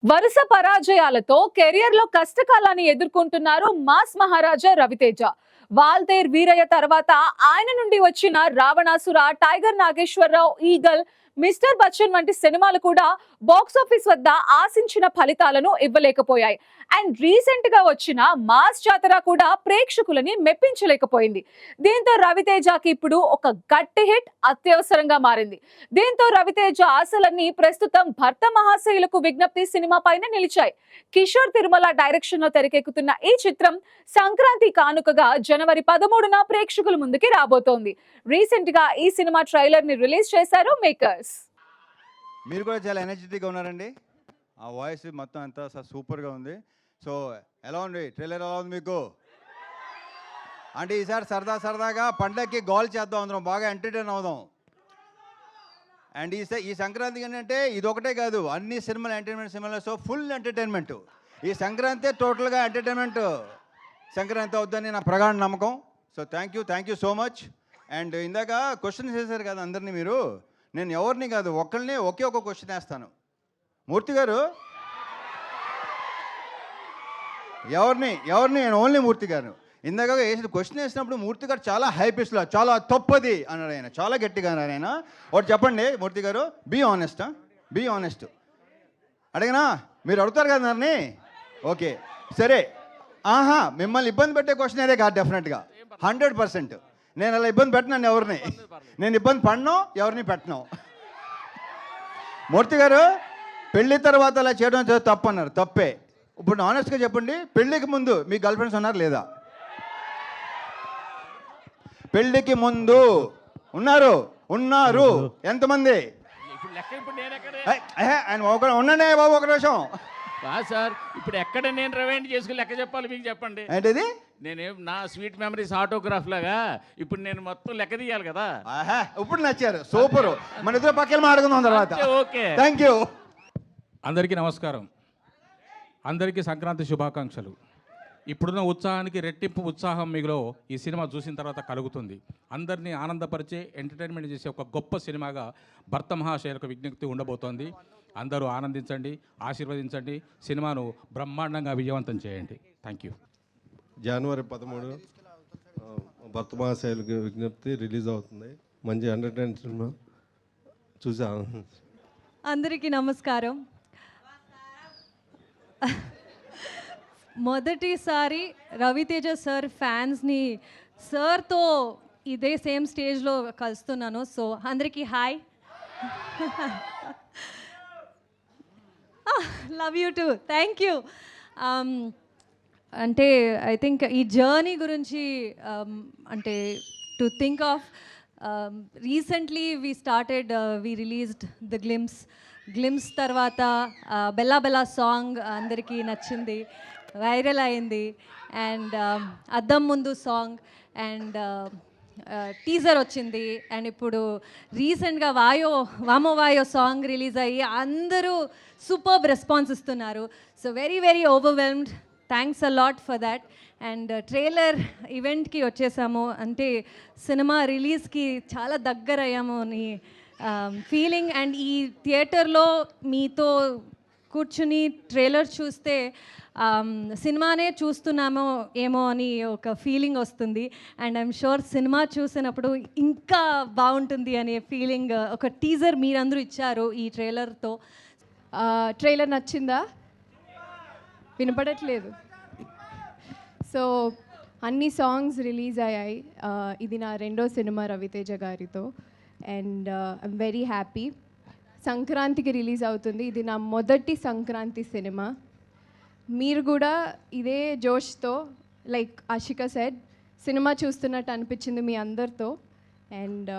వరుస పరాజయాలతో కెరియర్ లో కష్టకాలాన్ని ఎదుర్కొంటున్నారు మాస్ మహారాజా రవితేజ. వాల్తేర్ వీరయ్య తర్వాత ఆయన నుండి వచ్చిన Ravanasura, Tiger Nageswara Rao, Eagle, Mister Bachchan వంటి సినిమాలు కూడా బాక్సాఫీస్ వద్ద ఆశించిన ఫలితాలను ఇవ్వలేకపోయాయి. అండ్ రీసెంట్ గా వచ్చిన మాస్ జాతర కూడా ప్రేక్షకులని మెప్పించలేకపోయింది. దీంతో రవితేజకి ఇప్పుడు ఒక గట్టి హిట్ అత్యవసరంగా మారింది. దీంతో రవితేజ ఆశలన్నీ ప్రస్తుతం భర్త మహాశయులకు విజ్ఞప్తి సినిమా పైన నిలిచాయి. కిషోర్ తిరుమల డైరెక్షన్ లో తెరకెక్కుతున్న ఈ చిత్రం సంక్రాంతి కానుకగా జనవరి 13న ప్రేక్షకుల ముందుకి రాబోతోంది. రీసెంట్ గా ఈ సినిమా ట్రైలర్ ని రిలీజ్ చేశారు మేకర్స్. మీరు కూడా చాలా ఎనర్జెటిక్గా ఉన్నారండి. ఆ వాయిస్ మొత్తం అంతా సూపర్గా ఉంది. సో ఎలా ఉంది ట్రైలర్, ఎలా ఉంది మీకు? అంటే ఈసారి సరదాగా పండగకి గోల్ చేద్దాం, అందరం బాగా ఎంటర్టైన్ అవుదాం. అండ్ ఈ సంక్రాంతికి ఏంటంటే ఇది ఒకటే కాదు, అన్ని సినిమాలు ఎంటర్టైన్మెంట్ సినిమాలు. So full entertainment. ఈ సంక్రాంతి టోటల్గా ఎంటర్టైన్మెంట్ సంక్రాంతి అవుద్దని నా ప్రగాఢ నమ్మకం. So thank you so much. And ఇందాక క్వశ్చన్స్ వేశారు కదా అందరినీ మీరు. నేను ఎవరిని కాదు, ఒక్కరిని ఒకే ఒక క్వశ్చన్ వేస్తాను. మూర్తి గారు ఎవరిని నేను ఓన్లీ మూర్తి గారు. ఇందాక వేసిన క్వశ్చన్ వేసినప్పుడు మూర్తి గారు చాలా హైపిస్లో చాలా తప్పది అన్నాడు. ఆయన చాలా గట్టిగా అన్నారు. ఆయన ఒకటి చెప్పండి మూర్తి గారు, బీ ఆనెస్ట్. అడిగినా మీరు అడుగుతారు కదా నన్ను. ఓకే సరే, మిమ్మల్ని ఇబ్బంది పెట్టే క్వశ్చన్ అదే కాదు, డెఫినెట్గా 100%. నేను అలా ఇబ్బంది పెట్టినాను ఎవరిని, నేను ఇబ్బంది పడినో ఎవరిని పెట్టను. మూర్తి గారు పెళ్లి తర్వాత అలా చేయడం తప్పు అన్నారు. తప్పే. ఇప్పుడు ఆనెస్ట్గా చెప్పండి, పెళ్ళికి ముందు మీ గర్ల్ ఫ్రెండ్స్ ఉన్నారు లేదా? పెళ్ళికి ముందు ఉన్నారు ఎంతమంది? ఆయన ఉండండి బాబు ఒక నిమిషం. సార్ ఇప్పుడు ఎక్కడ నేను రివైండ్ చేసుకుని లెక్క చెప్పాలి మీకు చెప్పండి. ఏంటిది? నేనేం నా స్వీట్ మెమరీస్ ఆటోగ్రాఫ్ లాగా ఇప్పుడు నేను మొత్తం లెక్క తీయాలి కదా. ఇప్పుడు నచ్చారు, సూపర్. మన ఇద్దరు పక్కన మాట్లాడుకుందాం తర్వాత. Okay, thank you. అందరికీ నమస్కారం. అందరికీ సంక్రాంతి శుభాకాంక్షలు. ఇప్పుడున్న ఉత్సాహానికి రెట్టింపు ఉత్సాహం మీలో ఈ సినిమా చూసిన తర్వాత కలుగుతుంది. అందరినీ ఆనందపరిచే ఎంటర్టైన్మెంట్ చేసే ఒక గొప్ప సినిమాగా భర్త మహాశయులకు విజ్ఞప్తి ఉండబోతోంది. అందరూ ఆనందించండి, ఆశీర్వదించండి, సినిమాను బ్రహ్మాండంగా విజయవంతం చేయండి. Thank you. జనవరి 13 భర్త మహాశయులకు విజ్ఞప్తి రిలీజ్ అవుతుంది. మంచి ఎంటర్టైన్ సినిమా చూసా. అందరికీ నమస్కారం. మొదటిసారి రవితేజ సార్ ఫ్యాన్స్ని సార్తో ఇదే సేమ్ స్టేజ్లో కలుస్తున్నాను. సో అందరికీ hi. Love you two. Thank you. అంటే ఐ థింక్ ఈ జర్నీ గురించి అంటే to think of recently we released the glimpse తర్వాత బెల్లా సాంగ్ అందరికీ నచ్చింది, వైరల్ అయింది. అండ్ అద్దం ముందు సాంగ్ అండ్ టీజర్ వచ్చింది. అండ్ ఇప్పుడు రీసెంట్గా వామో వాయో సాంగ్ రిలీజ్ అయ్యి అందరూ సూపర్బ్ రెస్పాన్స్ ఇస్తున్నారు. So very overwhelmed. Thanks a lot for that. And trailer ఈవెంట్కి వచ్చేసాము, అంటే సినిమా రిలీజ్కి చాలా దగ్గర అయ్యాము అని ఫీలింగ్. అండ్ ఈ థియేటర్లో మీతో కూర్చుని ట్రైలర్ చూస్తే సినిమానే చూస్తున్నామో ఏమో అని ఒక ఫీలింగ్ వస్తుంది. అండ్ ఐఎమ్ షూర్ సినిమా చూసినప్పుడు ఇంకా బాగుంటుంది అనే ఫీలింగ్ ఒక టీజర్ మీరందరూ ఇచ్చారు ఈ ట్రైలర్తో. ట్రైలర్ నచ్చిందా? వినపడట్లేదు. సో అన్ని సాంగ్స్ రిలీజ్ అయ్యాయి. ఇది నా రెండో సినిమా రవితేజ గారితో. And I'm very happy. సంక్రాంతికి రిలీజ్ అవుతుంది. ఇది నా మొదటి సంక్రాంతి సినిమా. మీరు కూడా ఇదే జోష్తో, లైక్ ఆషిక సెడ్, సినిమా చూస్తున్నట్టు అనిపించింది మీ అందరితో. అండ్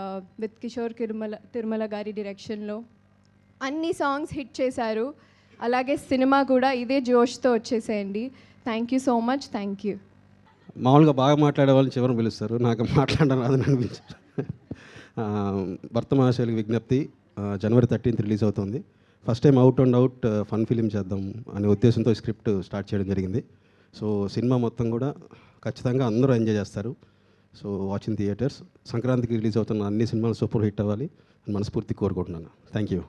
విత్ కిషోర్ తిరుమల గారి డైరెక్షన్లో అన్ని సాంగ్స్ హిట్ చేశారు. అలాగే సినిమా కూడా ఇదే జోష్తో వచ్చేసేయండి. Thank you so much. Thank you. మామూలుగా బాగా మాట్లాడే వాళ్ళని చివరిని పిలుస్తారు, నాకు మాట్లాడడం రాదని అనిపించారు. భర్త మహాశయులకు విజ్ఞప్తి జనవరి 13 రిలీజ్ అవుతుంది. First time out fun film చేద్దాం అనే ఉద్దేశంతో స్క్రిప్ట్ స్టార్ట్ చేయడం జరిగింది. సో సినిమా మొత్తం కూడా ఖచ్చితంగా అందరూ ఎంజాయ్ చేస్తారు. So watching theatres. సంక్రాంతికి రిలీజ్ అవుతున్న అన్ని సినిమాలు సూపర్ హిట్ అవ్వాలి అని మనస్ఫూర్తి కోరుకుంటున్నాను. Thank you.